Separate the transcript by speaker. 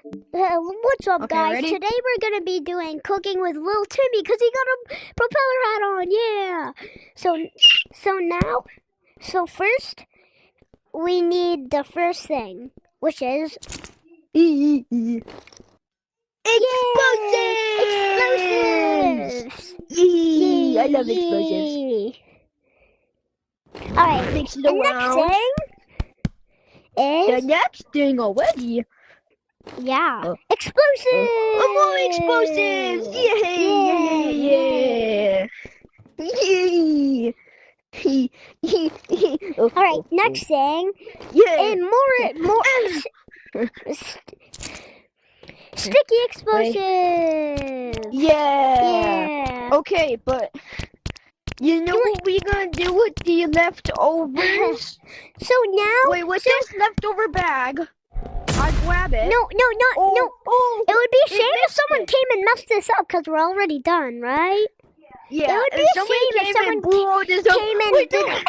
Speaker 1: What's up,
Speaker 2: Okay,
Speaker 1: guys?
Speaker 2: ready?
Speaker 1: Today we're gonna be doing cooking with little Timmy because he got a propeller hat on. Yeah. So first we need the first thing, which is explosives.
Speaker 2: Yee! I love
Speaker 1: Yay!
Speaker 2: explosives.
Speaker 1: All right.
Speaker 2: Mix it
Speaker 1: The next
Speaker 2: around.
Speaker 1: thing
Speaker 2: The
Speaker 1: is
Speaker 2: next thing already.
Speaker 1: explosives.
Speaker 2: More explosives! Yay! Yay!
Speaker 1: All right. Next thing.
Speaker 2: Yeah.
Speaker 1: And more sticky explosives.
Speaker 2: Yeah. Okay, but you know what we're gonna do with the leftovers?
Speaker 1: So now,
Speaker 2: Wait, with this leftover bag, I grab it.
Speaker 1: No.
Speaker 2: Oh,
Speaker 1: It would be a shame if someone came and messed this up because we're already done, right?
Speaker 2: Yeah.
Speaker 1: It would be a shame if someone
Speaker 2: blew this up.
Speaker 1: came and
Speaker 2: Wait,
Speaker 1: did.
Speaker 2: no,
Speaker 1: Hey,